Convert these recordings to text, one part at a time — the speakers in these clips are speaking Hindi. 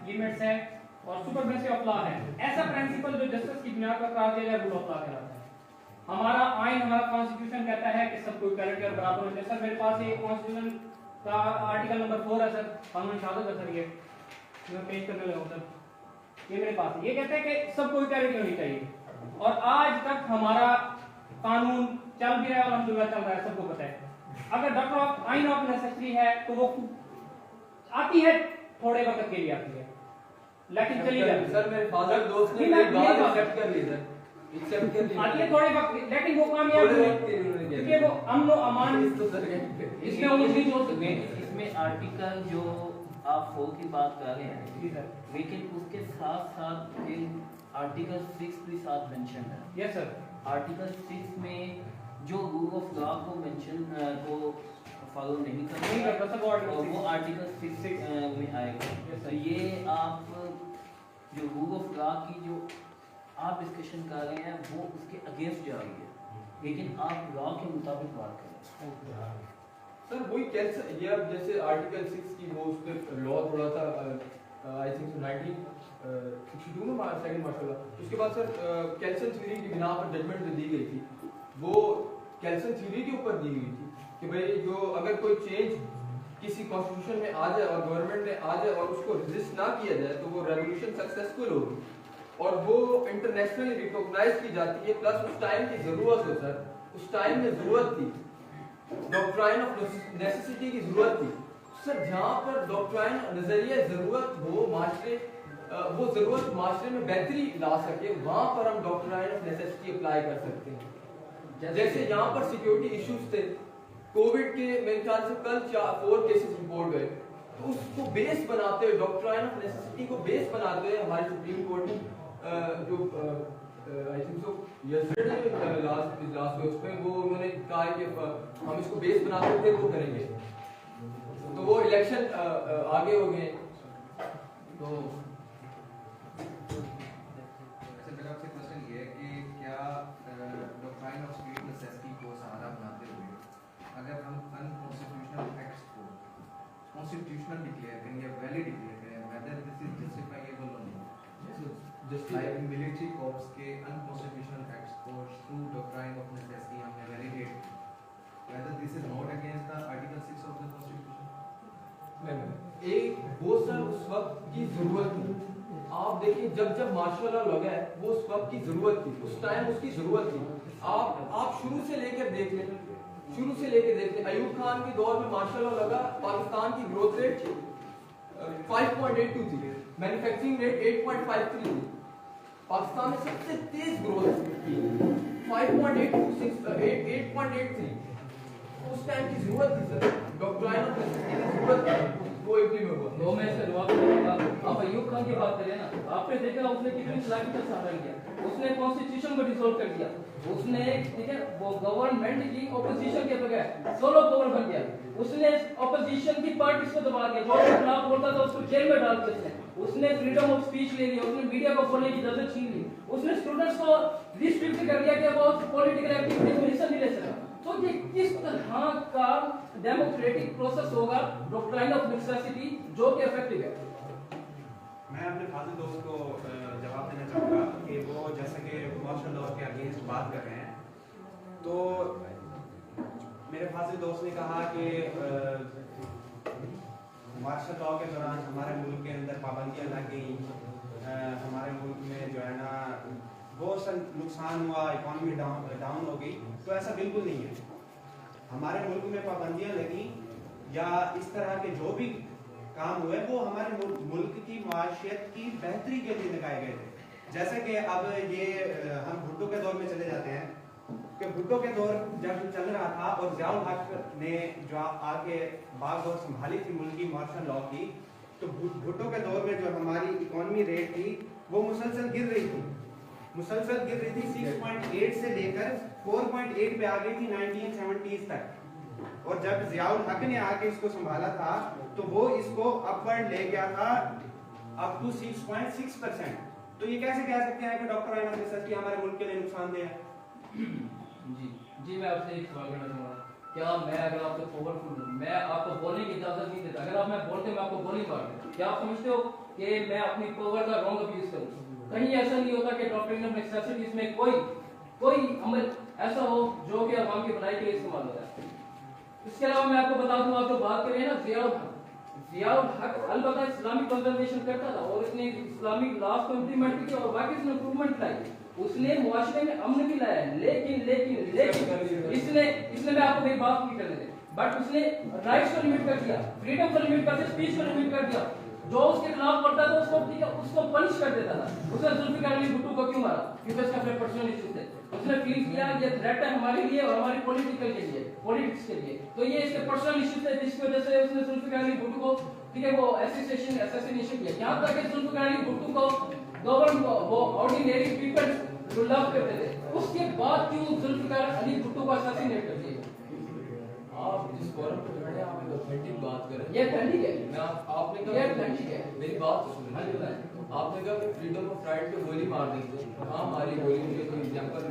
लिमिट्स है और सुपरमेसी ऑफ लॉ है। ऐसा प्रिंसिपल जो जस्टिस की बुनियाद पर करार दिया जाए रूल ऑफ लॉ कहलाता है। हमारा आइन, हमारा कॉन्स्टिट्यूशन कहता है कि सबको इक्वालिटी और बराबर होना चाहिए। सर मेरे पास ये कॉन्स्टिट्यूशन का आर्टिकल नंबर 4 है सर, कानून शहादत है सर, ये मैं पेश करने लगा हूं सर, ये मेरे पास है। ये कहता है कि सबको इक्वालिटी होनी चाहिए और आज तक हमारा कानून चल भी रहा है और अल्हम्दुलिल्लाह चल रहा है, सबको पता है। अगर डॉक्टर ऑफ आइन ऑफ नेसेसिटी है तो वो आती है, थोड़े वक्त के लिए आती है, लेकिन चली जाती है। सर मेरे फादर दोस्त ने मेरी बात एक्सेप्ट कर ली सर, एक्सेप्ट कर ली आती है थोड़े वक्त, लेकिन वो कामयाब नहीं है क्योंकि वो अमन और अमान तो सर इसमें वो चीज हो सकती है। इसमें आर्टिकल जो आप 4 की बात कर रहे हैं जी सर, लेकिन उसके साथ साथ आर्टिकल 6 भी साथ मेंशन है। यस सर, आर्टिकल 6 में जो रूल ऑफ लॉ को मेंशन को फॉलो नहीं करता तो वो आर्टिकल 6 में आएगा। तो ये आप जो रूल ऑफ लॉ की जो आप डिस्कशन कर रहे हैं वो उसके अगेंस्ट जा रही है, लेकिन आप लॉ के मुताबिक बात करें। सर वही कैसे ये अब जैसे आर्टिकल 6 की वो उस पे लॉ थोड़ा सा आई थिंक 1962 में सेकंड माशाल्लाह, उसके बाद सर कैल्सन थ्योरी की बिना पर जजमेंट जो दी गई थी वो कैल्सन थ्योरी के ऊपर दी गई थी कि भाई जो अगर कोई चेंज किसी कॉन्स्टिट्यूशन में आ जाए और गवर्नमेंट में आ जाए और उसको रेजिस्ट ना किया जाए तो वो रेवोल्यूशन सक्सेसफुल होगी और वो इंटरनेशनली रिकॉग्नाइज की जाती है। प्लस उस टाइम की जरूरत है सर, उस टाइम में जरूरत थी, डॉक्ट्राइन ऑफ नेसेसिटी की जरूरत थी सर। जहाँ पर डॉक्ट्राइन नजरिया जरूरत हो माशरे, वो जरूरत माशरे में बेहतरी ला सके, वहां पर हम डॉक्ट्राइन ऑफ नेसेसिटी अप्लाई कर सकते हैं। जैसे यहाँ पर सिक्योरिटी इश्यूज थे कोविड के, मेरे ख्याल से कल 4 केसेस रिपोर्ट हुए, तो उसको बेस बनाते हुए डॉक्ट्राइन ऑफ नेसेसिटी को बेस बनाते हुए हमारे सुप्रीम कोर्ट ने जो I think so yesterday last उस पे वो उन्होंने कहा कि हम इसको बेस बनाते थे वो करेंगे, तो वो इलेक्शन आगे हो गए। तो अच्छा मेरा आपसे क्वेश्चन ये है कि क्या डॉक्ट्राइन ऑफ स्टेट नेसेसिटी को सहारा बनाते हुए अगर हम अनकॉन्स्टिट्यूशनल एक्ट्स को कॉन्स्टिट्यूशनल डिक्लेयर करें या वैलिड डिक्लेयर करें, वेदर दिस इज जस्टिफाइएबल और नहीं, लाइक मिलिट्री कॉर्प्स के अनकॉन्स्टिट्यूशनल एक्ट्स को थ्रू डॉक्ट्राइन ऑफ नेसेसिटी हमने validate, whether this is not against the article 6 of the constitution. एक वो सर उस वक्त की जरूरत थी, आप देखिए जब जब मार्शल लॉ लगा है वो उस वक्त की जरूरत थी, उस टाइम उसकी जरूरत थी। आप शुरू से लेकर देख लें, शुरू से लेकर देख लें, अयूब खान के दौर में मार्शल लॉ लगा, पाकिस्तान की ग्रोथ रेट 5.82 थी, मैन्युफैक्चरिंग रेट 8.53 थी, पाकिस्तान में सबसे तेज ग्रोथ की 8.83। उस टाइम की जरूरत थी सर, डॉक्ट्राइन ऑफ नेसेसिटी की जरूरत थी, वो इम्प्लीमेंट हुआ। दो में से जवाब दूंगा। आप अयूब खान की बात करें ना, आपने देखा उसने कितनी चालाकी का सहारा किया, उसने कॉन्स्टिट्यूशन को डिसॉल्व कर दिया, उसने ठीक है वो गवर्नमेंट की ऑपोजिशन के बगैर सोलो पावर बन गया, उसने ऑपोजिशन की पार्टीज को दबा दिया, जो खिलाफ बोलता था उसको जेल में डाल दिया, उसने फ्रीडम ऑफ स्पीच ले लिया, उसने मीडिया को बोलने की इजाजत छीन ली, उसने स्टूडेंट्स को रिस्ट्रिक्ट कर दिया कि वो पॉलिटिकल एक्टिविटीज में हिस्सा नहीं ले सकता। तो ये किस तरह का डेमोक्रेटिक प्रोसेस होगा डॉक्ट्राइन ऑफ नेसेसिटी जो कि इफेक्टिव है? मैं अपने फाजिल दोस्त को जवाब देना चाहूँगा कि वो जैसे कि मार्शल लॉ के अगेंस्ट बात कर रहे हैं, तो मेरे फाजिल दोस्त ने कहा कि मार्शल लॉ के दौरान हमारे मुल्क के अंदर पाबंदियाँ लग गई, हमारे मुल्क में जो है ना बहुत सा नुकसान हुआ, इकॉनमी डाउन हो गई। तो ऐसा बिल्कुल नहीं है, हमारे मुल्क में पाबंदियाँ लगी या इस तरह के जो भी काम हुए वो हमारे मुल्क की माशियत की बेहतरी के लिए लगाए गए थे। जैसे कि अब ये हम भुट्टो के दौर में चले जाते हैं कि भुट्टो के दौर जब चल रहा था और ज़ियाउल हक ने जो आके बाग और संभाली थी मुल्क की मार्शल लॉ की, तो भुट्टो के दौर में जो हमारी इकॉनमी रेट थी वो मुसलसल गिर रही थी, 6.8 से लेकर 4.8 पे आ गई थी 1970s तक। और जब ज़ियाउल हक ने आके इसको संभाला था तो वो इसको अपवर्ड ले गया था अप टू 6.6%। तो ये कैसे कह सकते हैं कि डॉक्टर आइना नेसेसिटी हमारे मुल्क के लिए नुकसानदेह है? जी मैं आपसे एक सवाल करना चाहूँगा, क्या मैं अगर आपसे पावरफुल हूँ, मैं आपको बोलने की इजाजत नहीं देता, अगर आप मैं बोलते मैं आपको गोली मार दूं, क्या आप समझते हो कि मैं अपनी पावर का रॉन्ग अब्यूज करूं। कहीं ऐसा नहीं होता कि डॉक्ट्रिन ऑफ नेसेसिटीज में कोई अमल ऐसा हो जो कि अवाम की भलाई के लिए इस्तेमाल हो रहा है। इसके अलावा मैं आपको बता दूं, आप जो बात कर रहे हैं ना ज़ियाउल हक अलबत्ता इस्लामिक कंजर्वेशन करता था और इसने इस्लामिक लॉज को इंप्लीमेंट किया और वाकई इसने इंप्रूवमेंट लाई, उसने मुआशरे में अमन भी लाया। लेकिन इसने मैं आपको मेरी बात पूरी करने दें, बट उसने राइट्स को लिमिट कर दिया, फ्रीडम को लिमिट कर दिया, स्पीच को लिमिट कर दिया। जो उसके खिलाफ पड़ता था उसको ठीक है उसको पनिश कर देता था। उसने जुल्फिकार अली भुट्टो को क्यों मारा? क्योंकि उसका अपने पर्सनल इश्यूज थे। उसने फील किया ये थ्रेट है हमारे लिए और हमारी पॉलिटिक्स के लिए, तो ये इसके पर्सनल इश्यूज थे जिसकी वजह से उसने जुल्फिकार अली भुट्टो को ठीक है वो असैसिनेशन किया। यहाँ तक कि जुल्फिकार अली भुट्टो को गवर्नमेंट वो ऑर्डिनरी पीपल जो लव करते थे, उसके बाद क्यों जुल्फिकार अली भुट्टो को असैसिनेट कर दिया? आप जिस फोरम पे खड़े हैं आप एक ऑथेंटिक बात कर रहे हैं। ये ठंडी है। मैं आपने कहा ये ठंडी है। मेरी बात तो सुनिए। आपने कहा कि फ्रीडम ऑफ राइट पे गोली मार देंगे। कहां मारी गोली? मुझे कोई एग्जांपल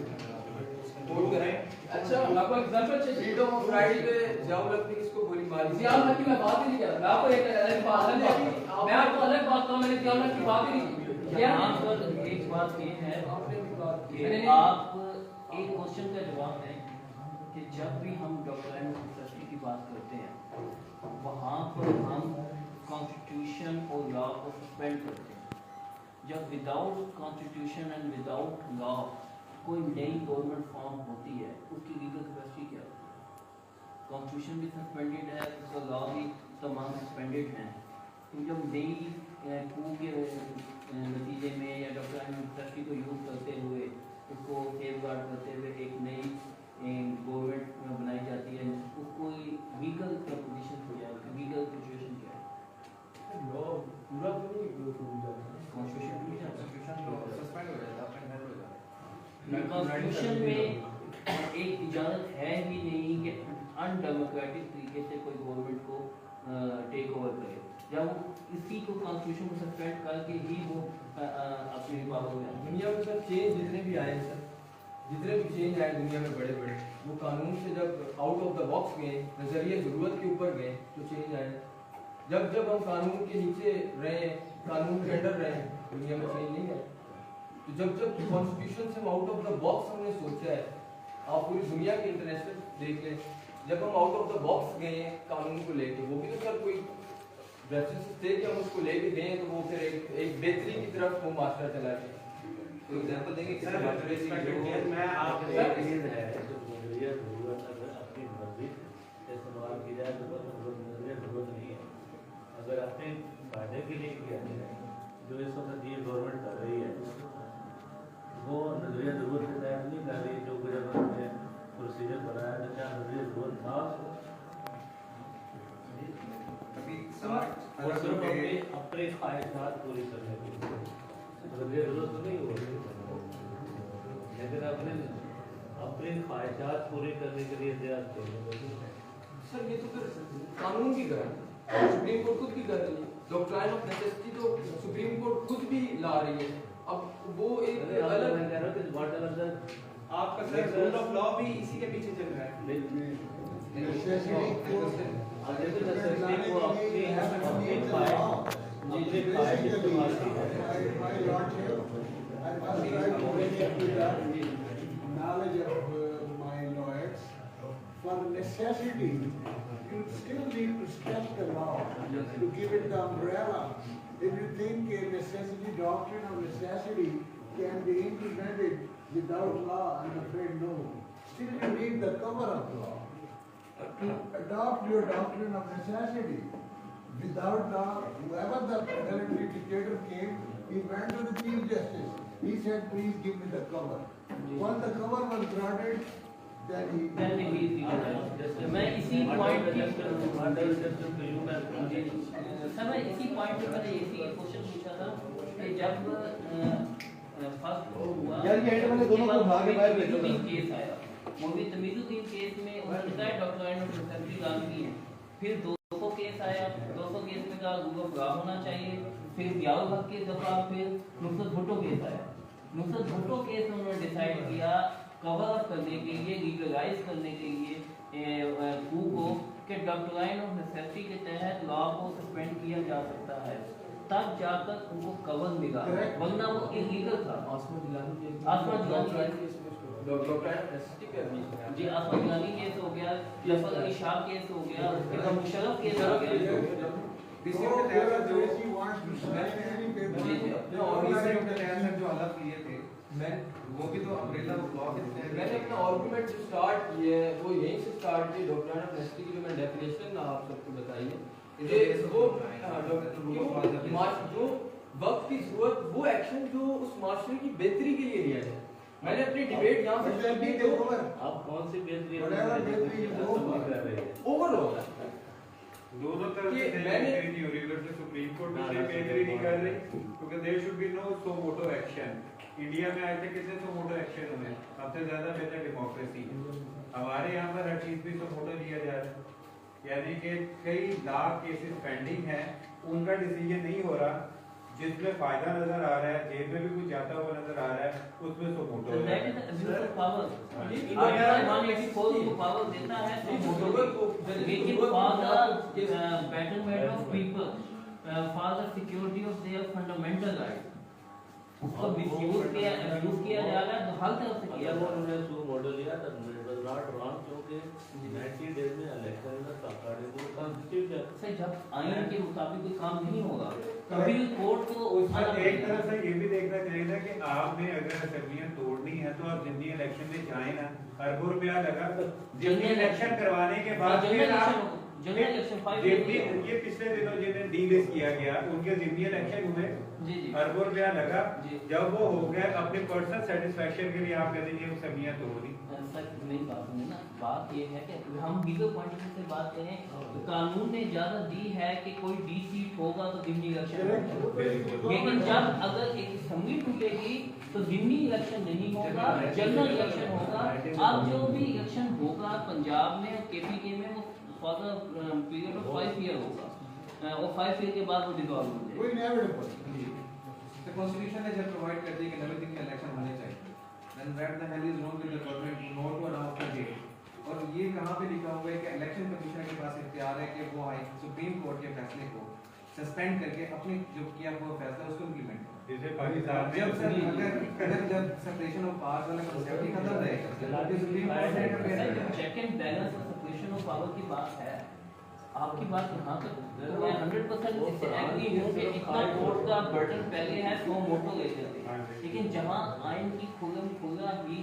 कोट करें। अच्छा आपको एग्जांपल चाहिए? फ्रीडम ऑफ राइट पे ज़ियाउल हक ने किसको गोली मारी? ज़ियाउल हक की मैं बात ही नहीं कर रहा। मैं आपको एक अलग बात कहूं, मैंने ज़ियाउल हक की बात ही नहीं की। यहाँ पर एक बात ये है आपने भी बात की। कि आप एक क्वेश्चन का जवाब दें कि जब भी हम डॉक्ट्रिन ऑफ नेसेसिटी की बात करते हैं वहाँ पर हम कॉन्स्टिट्यूशन और लॉ को सस्पेंड करते हैं। जब without constitution and without law कोई नई गवर्नमेंट फॉर्म होती है उसकी लीगल कैपेसिटी क्या है? कॉन्स्टिट्यूशन भी सस्पेंडेड है, उसका लॉ भी तमाम सस्पेंडेड हैं। तो जब नई कू के नतीजे में या डॉक्ट्रिन ऑफ नेसेसिटी को यूज़ करते हुए उसको सेफगार्ड करते हुए एक नई गवर्नमेंट बनाई जाती है, उसको लीगल प्रपोजिशन हो जाए, लीगल सिचुएशन क्या है? लॉ पूरा तो नहीं टूट जाता। कॉन्स्टिट्यूशन टूट जाता है। सस्पेंड हो जाता है, अपने घर हो जाता है। कॉन्स्टिट्यूशन में एक इजाज़त है ही नहीं कि अनडेमोक्रेटिक तरीके से कोई गवर्नमेंट को टेक ओवर करे। जब वो इसी को कॉन्स्टिट्यूशन को सस्पेंड करके ही वो अपनी पावर में दुनिया में सर चेंज जितने भी आए सर, जितने भी चेंज आए दुनिया में बड़े बड़े, वो कानून से जब आउट ऑफ द बॉक्स गए, नजरिए जरूरत के ऊपर गए तो चेंज आए। जब जब हम कानून के नीचे रहे, कानून के अंडर रहे, दुनिया में चेंज नहीं आए। तो जब जब कॉन्स्टिट्यूशन से हम आउट ऑफ द बॉक्स हमने सोचा है, आप पूरी दुनिया के इंटरनेशनल देख लें, जब हम आउट ऑफ द बॉक्स गए हैं कानून को लेके, वो भी तो सर कोई रेफरेंस थे कि हम उसको लेके गए तो वो फिर एक बेहतरी की तरफ वो मास्टर चला गया। तो एग्जांपल देंगे कि सर मैं आपसे जरूरत अपनी मर्जी इस्तेमाल की जाए तो जरूरत नहीं है। अगर अपने फायदे के लिए किया जाए जो इस वक्त ये गवर्नमेंट कर रही है वो नजरिया जरूरत के तहत नहीं कर रही, जो गवर्नमेंट प्रोसीजर बनाया तो क्या नजरिया जरूरत था और सिर्फ अपने ख्वाहिशात पूरी करने की नजरिया जरूरत तो नहीं हो, लेकिन अपनी ख्वाहिशात पूरी करने के लिए इतिहास करने। सर ये तो फिर कानून की गलत, सुप्रीम कोर्ट खुद की गलत, डॉक्ट्रिन ऑफ नेसेसिटी तो सुप्रीम कोर्ट खुद भी ला रही है। अब वो एक अलग मैं कह रहा हूँ कि व्हाट एवर द आपका सर रूल ऑफ लॉ भी इसी के पीछे चल रहा है। को अपनी ख्वाहिश इस्तेमाल की knowledge of my lawyers, for necessity, you still need to stretch the law to give it the umbrella. If you think a necessity doctrine of necessity can be implemented without law, I'm afraid no. Still you need the cover of law. To adopt your doctrine of necessity. Without law, whoever the military dictator came, he went to the Chief Justice. He said, please give me the cover. Once the cover was granted, then he... मैं इसी पॉइंट पे मैंने इसी क्वेश्चन पूछा था कि जब फर्स्ट हुआ यार ये एंड वाले दोनों को उठा के बाहर भेजो ना। केस आया, मौलवी तमीजुद्दीन केस में उन्होंने कहा डॉक्ट्रिन ऑफ नेसेसिटी लागू की है। फिर 200 केस आया, 200 केस में कहा गूगल खराब होना चाहिए। फिर ज़ियाउल हक के दफा फिर नुसरत भुट्टो केस आया। नुसरत भुट्टो केस में उन्होंने डिसाइड किया कवर अप करने के लिए, लीगलाइज करने के लिए कू को कि डॉक्ट्रिन ऑफ नेसेसिटी के तहत लॉ को सस्पेंड किया जा सकता है। तब जाकर उनको कवर मिला, Correct. वरना वो इलीगल था। आसमा जिलानी आसमा जिलानी जी, आसमा जिलानी केस हो गया, जफर अली शाह केस हो गया, उसके मुशर्रफ केस हो गया। DCM So के there तहत are जो ways he wants to sign any paper. DCM के तहत जो अलग किए थे मैं वो भी तो अम्ब्रेला लॉ के तहत मैंने अपना आर्गुमेंट जो स्टार्ट किया है वो यहीं से स्टार्ट किया डॉक्टर ऑनेस्टी की जो मैं डेफिनेशन आप सबको बताई है ये वो जो वक्त की जरूरत वो एक्शन जो उस माशरे की बेहतरी के लिए लिया जाए। मैंने अपनी डिबेट यहाँ But पर there चल be दी the तो over. आप कौन सी बेहतरी Whatever बेहतरी हो, कर रहे हैं? ओवरऑल दोनों तरफ ये से मैंने- बेहतरी नहीं हो रही, उधर से सुप्रीम कोर्ट भी से बेहतरी नहीं कर रही क्योंकि there should be no suo motu action. India में आज तक कितने सो मोटो एक्शन हुए? सबसे ज्यादा बेहतर डेमोक्रेसी हमारे यहाँ पर हर चीज भी सो मोटो लिया जा रहा है, यानी कि कई लाख केसेस पेंडिंग हैं, उनका डिसीजन नहीं हो रहा, जिसमें फायदा नजर आ रहा है, जेब में भी कुछ जाता हुआ नजर आ रहा है, उसमें सो मोटो So है। that is the abuse of power. ये- Article 184 को power देता है तो लेकिन for the betterment of people, for the security of their fundamental rights, उसको misuse किया, abuse किया जा रहा है तो हर तरफ से किया अगर जा वो रहा है। उन्होंने सो मॉडल लिया था इट वाज नॉट रॉन्ग क्योंकि 90 डेज में election is according to constitution. Sir जब आईन के मुताबिक कोई काम नहीं होगा कभी कोर्ट को उसमें एक तरफ से ये भी देखना चाहिए कि आपने अगर असेंबलियां तोड़नी है तो आप जितनी इलेक्शन में जाए ना, अरबों रुपया लगा जितनी इलेक्शन करवाने के बाद फिर आप जनरल इलेक्शन 5 ये पिछले दिनों जिन्हें डीलिस्ट किया गया उनके जितनी इलेक्शन हुए जी जी अरबों रुपया लगा, जी। जब वो हो गया अपने पर्सनल सेटिस्फेक्शन के लिए आप कहते हैं ये असेंबलियां तोड़ दी। सर मेरी बात सुनिए ना, बात ये है कि हम लीगल पॉइंट ऑफ व्यू से बात करें तो कानून ने इजाजत दी है कि कोई डी सीट होगा तो जिमनी इलेक्शन होगा, लेकिन जब अगर एक असेंबली टूटेगी तो जिमनी इलेक्शन नहीं होगा, जनरल इलेक्शन होगा। अब जो भी इलेक्शन होगा पंजाब में और केपीके में वो for the period of 5 year होगा और 5 ईयर के बाद वो डिसॉल्व हो जाएगा। वो inevitable. तो कॉन्स्टिट्यूशन ने जब प्रोवाइड कर दिया कि नवे दिन के इलेक्शन होने चाहिए, then where the hell is wrong with the government not to announce the date? और ये कहाँ पे लिखा हुआ है कि इलेक्शन कमीशन के पास इख्तियार है कि वो हाई सुप्रीम कोर्ट के फैसले को सस्पेंड करके अपने जो किया हुआ फैसला उसको इम्प्लीमेंट करें। जैसे पाकिस्तान में जब सर अगर जब सेपरेशन ऑफ पावर्स वाला कांसेप्ट ही खत्म रहेगा तो सुप्रीम कोर्ट ने इंटरफेयर चेक एंड बैलेंस और सेपरेशन ऑफ पावर की बात है, आपकी बात यहाँ तक मैं 100% इससे एग्री हूँ कि इतना कोर्ट का बर्डन पहले है तो मोटो लेते थे, लेकिन जहाँ आइन की खुला ही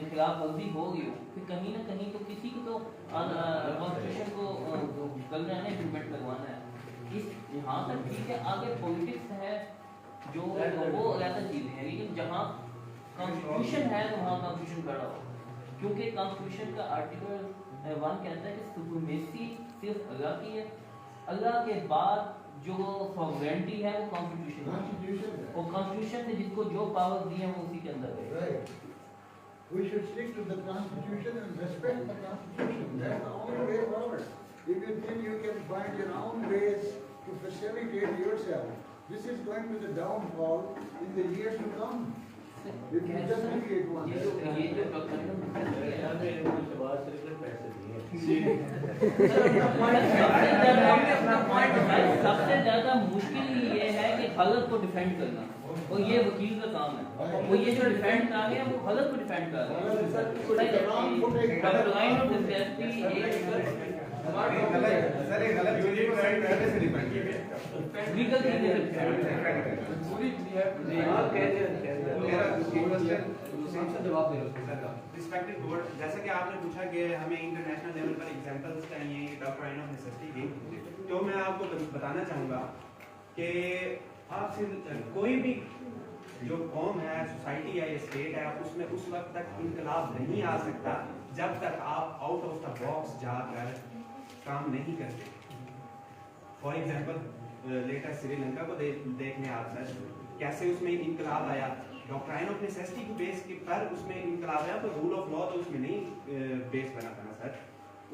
खिलाफ वर्जी हो गई हो फिर कहीं ना कहीं तो किसी को तो कॉन्स्टिट्यूशन को करना है, इम्प्लीमेंट करवाना है। इस यहाँ तक ठीक है, आगे पॉलिटिक्स है जो वो अलग चीजें हैं, लेकिन जहाँ कॉन्स्टिट्यूशन है तो वहाँ कॉन्स्टिट्यूशन खड़ा हो, क्योंकि कॉन्स्टिट्यूशन का आर्टिकल 1 कहता है कि सुप्रीमेसी सिर्फ अल्लाह की है, अल्लाह के बाद जो सॉवरेनिटी है वो कॉन्स्टिट्यूशन है, Constitution है. और कॉन्स्टिट्यूशन ने जिसको जो पावर दी है वो उसी के अंदर है। Right. We should stick to the Constitution and respect the Constitution. That's the only way forward. If you think you can find your own ways to facilitate yourself, this is going to the downfall in the years to come. If you just create one. ये जो डॉक्टर शहबाज शरीफ ने पैसे दिए सबसे ज्यादा मुश्किल ये है कि हलत को डिफेंड करना, और ये वकील का काम है, वो ये जो डिफेंड कर रहे हैं वो हलत को डिफेंड कर रहे हैं। सर एक गलत यूनिट पहले से डिपेंड किया गया लीगल पूरी मेरा क्वेश्चन हमसे जवाब दे रहे हो रिस्पेक्टेड कोर्ट, जैसा कि आपने पूछा कि हमें इंटरनेशनल लेवल पर एग्जांपल्स चाहिए डॉक्टर आइन ऑफ नेसेसिटी की, तो मैं आपको बताना चाहूँगा कि आपसे कोई भी जो कौम है, सोसाइटी है या स्टेट है, उसमें उस वक्त तक इनकलाब नहीं आ सकता जब तक आप आउट ऑफ द बॉक्स जाकर काम नहीं करते। फॉर एग्जाम्पल लेटेस्ट श्रीलंका को देखने आप सर, कैसे उसमें इनकलाब आया, डॉक्टर आइन ऑफ नेसेसिटी की बेस के पर उसमें इनकलाब आया, तो रूल ऑफ लॉ तो उसमें नहीं बेस बना था ना सर।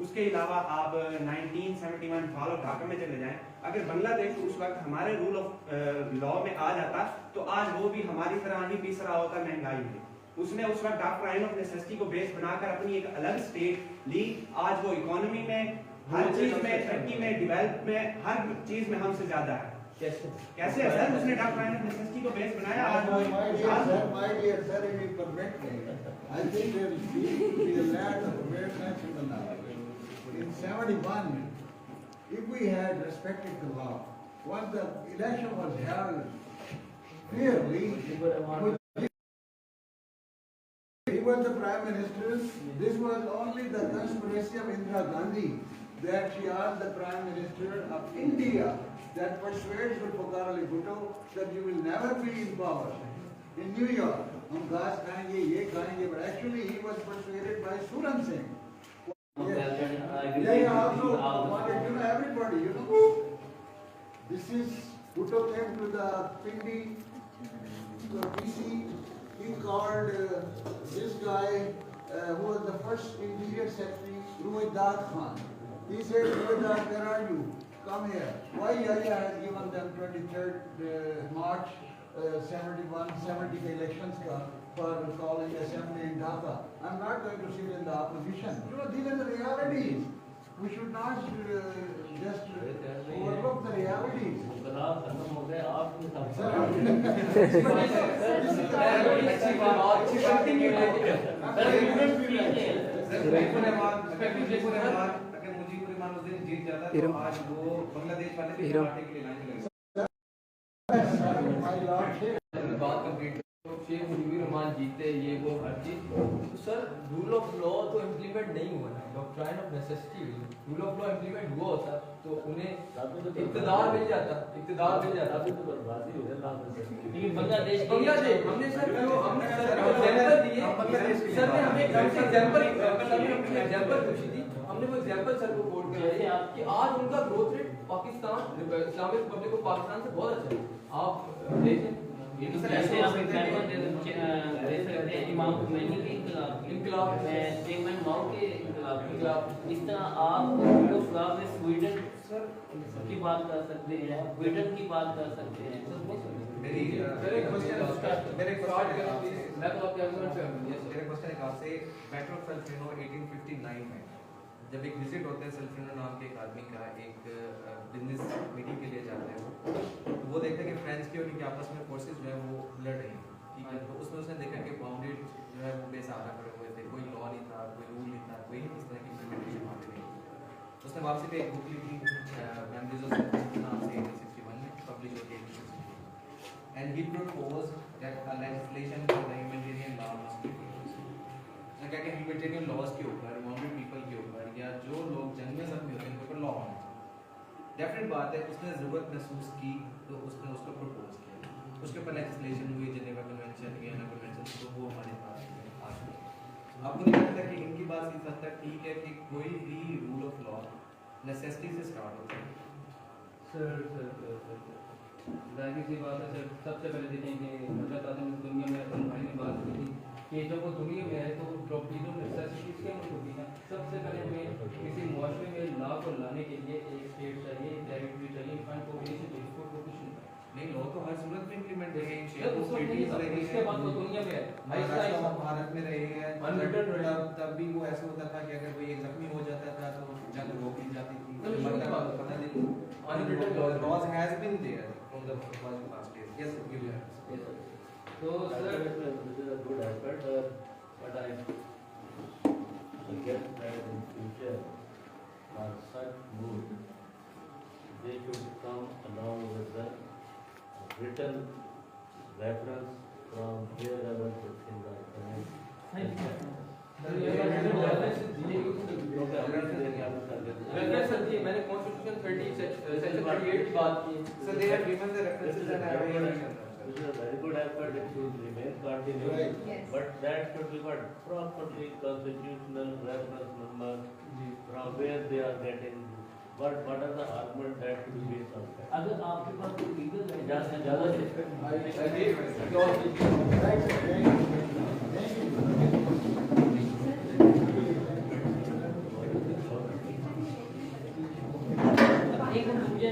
उसके अलावा आप 1971 फॉल ऑफ ढाका में चले जाएं, अगर बांग्लादेश उस वक्त हमारे रूल ऑफ लॉ में आ जाता तो आज वो भी हमारी तरह ही पिस रहा होता महंगाई में। उसने उस वक्त डॉक्टर आइन ऑफ नेसेसिटी को बेस बनाकर अपनी एक अलग स्टेट ली, आज वो इकोनॉमी में हर चीज में, तरक्की में, डेवलप में, हर चीज में हमसे ज्यादा है। कैसे है सर? उसने डॉक्ट्राइन ऑफ नेसेसिटी को बेस बनाया आज वो My dear sir, if you permit me, I think there needs to be a lot of awareness in the law. In 71, if we had respected the law, when the election was held fairly, he was the prime minister. This was only the conspiracy of Indira Gandhi that she asked the prime minister of India that persuades Zulfikar Ali Bhutto that you will never be in power in New York. हम घास खाएंगे, ये खाएंगे, but actually he was persuaded by Suran Singh. They also wanted, you know, everybody, you know. This is, Bhutto came to the Pindi, to PC, he called this guy who was the first Interior Secretary, Ruwaidad Khan. He said, Ruwaidad, where are you? Come here. Why Yahya has given them 23rd March 71, 70 elections for calling assembly in Dhaka. I'm not going to sit in the opposition. You know, these are the realities. We should not just overlook the realities. उस दिन जीत जाता तो आज वो बांग्लादेश वाले भी पार्टी के लिए लाइन लगे। बात कंप्लीट शेख मुजीबुर रहमान जीते ये वो हर चीज तो सर रूल ऑफ लॉ तो इम्प्लीमेंट नहीं हुआ है doctrine of necessity rule of law implement हुआ होता तो उन्हें इक़्तिदार मिल जाता अभी तो बर्बादी हो गई लेकिन बांग्लादेश हमने सर हमने एग्जांपल दिए सर ने हमें एग्जांपल पूछी थी हमने वो एग्जांपल सर को कोट किया कि आज उनका growth rate Pakistan Islamic Republic of Pakistan से बहुत अच्छा है आप देखें जैसे आप एग्जांपल दे सकते हैं इमाम खुमैनी के इनकलाब चेयरमैन माओ के इनकलाब इस तरह आप युगोस्लाव में स्वीडन की बात कर सकते हैं ब्रिटेन की बात कर सकते हैं मेरे क्वेश्चन एक आपसे बैटल ऑफ सेल्फिनो 1859 में जब एक विजिट होता है सेल्फिनो नाम के एक आदमी का एक बिजनेस मीटिंग के लिए जाते हैं तो वो देखते हैं कि फ्रेंच की और इनके आपस में फोर्सेस जो है वो लड़ रही हैं ठीक है तो उसमें उसने देखा कि बाउंड्री जो है वो बेसहारा खड़े हुए थे कोई लॉ नहीं था कोई रूल नहीं था कोई इस तरह की इम्प्लीमेंटेशन वहाँ पे नहीं उसने वापसी पे एक बुक लिखी मेमोरीज ऑफ नाम से 1861 में पब्लिश होती है and he propose that a legislation for the humanitarian law must be क्या कि ह्यूमैनिटेरियन लॉज के ऊपर वाउंडेड पीपल के ऊपर या जो लोग जंग में जख्मी होते हैं उनके ऊपर लॉ होना डेफिनेट बात है उसने ज़रूरत महसूस की तो उसने उसको प्रपोज किया उसके ऊपर लेजिस्लेशन हुई जेनेवा कन्वेंशन वियना कन्वेंशन तो वो हमारे पास आ चुके आपको नहीं लगता कि इनकी बात इस हद तक ठीक है कि कोई भी रूल ऑफ लॉ नेसेसिटी से स्टार्ट होता है सर जाहिर सी बात है सर सबसे पहले देखें कि हज़रत आदम इस दुनिया में अपन भाई ने बात की थी कि जब वो दुनिया में आए तो चीज़ों नेसेसिटीज़ क्या होती हैं सबसे पहले हमें किसी मुआशरे में लॉ को लाने के लिए एक स्टेट चाहिए एक टेरिटरी चाहिए एंड पॉपुलेशन चाहिए इसको कुछ नहीं लॉ तो हर सूरत में इंप्लीमेंट है इसके बाद वो दुनिया में भारत में रहे हैं तब भी वो ऐसा होता था कि अगर कोई एक जख्मी हो जाता था तो जंग रोक दी जाती थी laws has been there from the past days yes give that तो sir this is a good effort but I guess that in future for such move they should come along with the written reference from wherever the things are coming. मैंने कॉन्स्टिट्यूशन 30 सेक्शन 38 की बात की so they have given the references and I have This is a very good effort. It should remain continuous, Right. Yes. but that should be what properly constitutional reference number from where they are getting. What are the arguments that should be based on that? अगर आपके पास कोई लीगल ज़्यादा एक मुझे